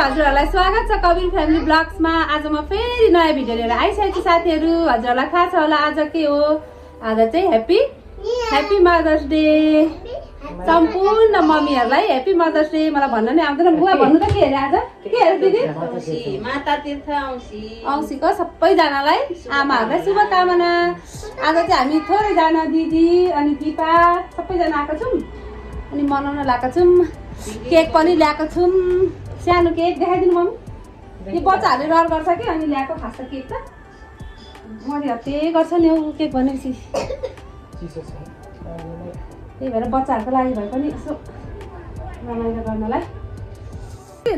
हजुरहरूलाई स्वागत छ कबिर फ्यामिली ब्लग्समा। आज म फेरि नयाँ भिडियो लिएर आइसकेको छु साथीहरू। हजुरहरूलाई थाहा छ होला आज के हो? आज चाहिँ ह्याप्पी मदर्स डे सम्पूर्ण मम्मीहरूलाई। Happy mothers day. मलाई भन्न नै आउँदैन। बुवा भन्नु त के हेरे आज? के हेरे दिदी? माता तीर्थ औँसीको सबैजनालाई आमाहरूलाई शुभकामना। आज चाहिँ हामी थोरैजना दिदी अनि दिपा सबैजना आएको छौँ अनि मनाउन लगाएको छौँ। केक पनि ल्याएको छौँ, सानो केक देखाइदिनु मम्मी। यो बच्चाहरूले रहर गर्छ कि अनि ल्याएको खास केक त मैले हत्ते गर्छ नि हौ केक भनेपछि। त्यही भएर बच्चाहरूको लागि भए पनि यसो रमाइलो गर्नलाई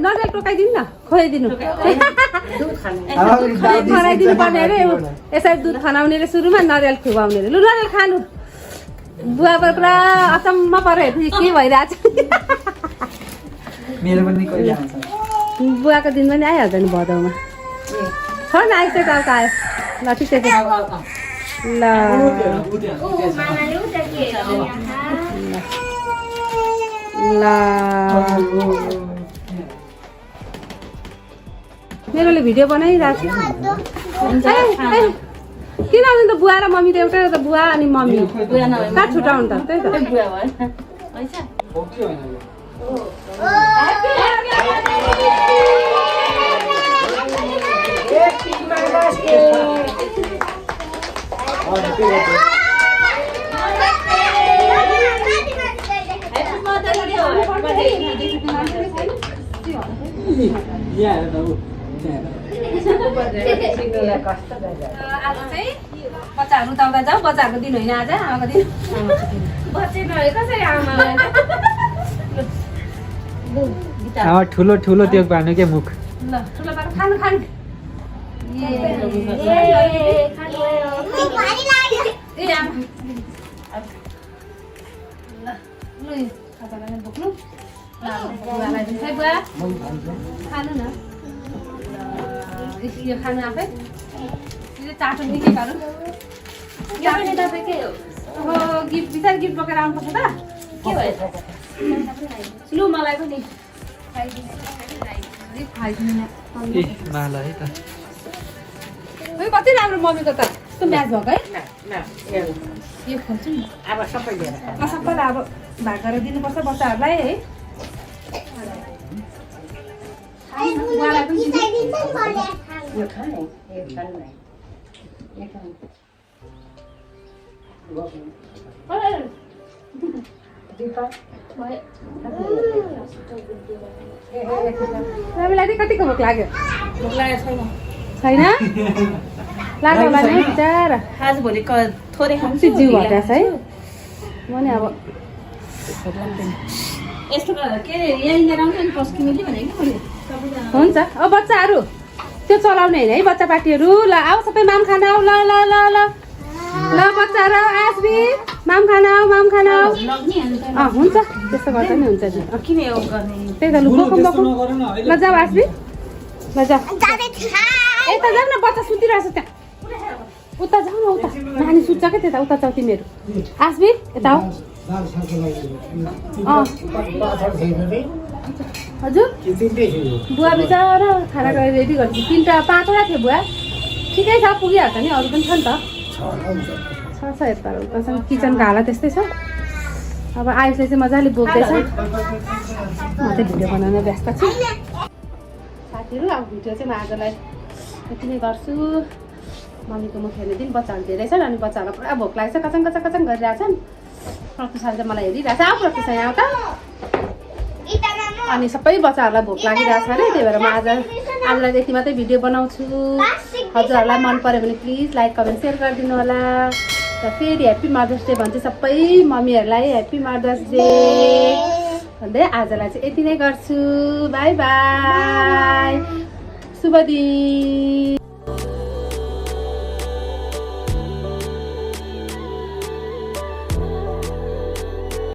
नरिवल टोकाइदिनु न, खुवाइदिनु खनाइदिनु पर्ने अरे। यसरी दुध खनाउनेले सुरुमा नरिवल खुवाउनेले। लु नरिवल खानु। बुवा पुरा अचम्म पऱ्यो के भइरहेछ। मेरो पनि कहिले आउँछ? बुवाको दिन पनि आइहाल्छ नि भदौमा। छ नि आइसक्यो त आयो। ल ठिक छ ल ल मेरोले भिडियो बनाइरहेको छु। किन त बुवा र मम्मी त एउटै हो त? बुवा अनि मम्मी कहाँ छुट्याउनु त? त्यही त आज चाहिँ बच्चाहरू उताउँदा जाऊ। बच्चाहरूको दिन होइन आज, आमाको दिन। ठुलो ठुलो त्यो पार्नु के मुख। ल ठुलो पार खानु खानु। बोक्नु खानु न। यो खानु आफै चाटो निकै गरौँ। गिफ्ट बिस्तारै गिफ्ट बोकेर आउनुपर्छ त। के भएछ? लु मलाई पनि कति राम्रो मम्मीको त यस्तो म्याच भएको है। यो खोल्छु नि अब सबैलाई अब भाग गरेर दिनुपर्छ बच्चाहरूलाई है। रविलाई चाहिँ कतिको भोक लाग्यो? छैन लाग्यो होला नि बिचारा। आज भोलि थोरै खान्छु जिउ घटाएछ है। म नि अब यस्तो गर्दा के अरे यहीँनिर आउँछ नि पस्किनेले भनेको मैले। हुन्छ अब बच्चाहरू त्यो चलाउने होइन है बच्चा पार्टीहरू। ल आऊ सबै माम खाना आऊ। ल ल ल ल ल बच्चाहरू आस्बी माम खाना आऊ माम खाना आऊ। हुन्छ त्यस्तो गर्दा नि हुन्छ नि। किन यो गर्ने? त्यही त लु बोकौँ बोकौँ। ल जाऊ आस्बी ल जाऊ। यता जाऊ न बच्चा सुतिरहेछ त्यहाँ। उता जाऊ न उता नानी सुत्छ क्या त्यता। उता जाऊ तिमीहरू। आस्बी यता आऊ। हजुर बुवा बिचरा खाना रेडी गर्छु। 3टा 5वटा थियो बुवा। ठिकै छ पुगिहाल्छ नि। अरू पनि छ नि त। छ यता उतासँग किचनको हालत त्यस्तै छ। अब आयुषले चाहिँ मजाले बोक्दैछ। म चाहिँ भिडियो बनाउन व्यस्त छु साथीहरू। अब भिडियो चाहिँ म आजलाई यति नै गर्छु। मम्मीको मुख हेर्ने दिन बच्चाहरू धेरै छन् अनि बच्चाहरूलाई पुरा भोक लाग्छ। कचङ कचङ कचङ गरिरहेछन्। प्रत्युषाले चाहिँ मलाई हेरिरहेछ। आऊ प्रत्युषा यहाँ आऊ त। अनि सबै बच्चाहरूलाई भोक लागिरहेछ अरे। त्यही भएर म आजलाई यति मात्रै भिडियो बनाउँछु। हजुरहरूलाई मन पऱ्यो भने प्लिज लाइक कमेन्ट सेयर गरिदिनु होला। र फेरि ह्याप्पी मदर्स डे भन्छ सबै मम्मीहरूलाई। ह्याप्पी मदर्स डे भन्दै आजलाई चाहिँ यति नै गर्छु। बाई बाई, शुभ दिन।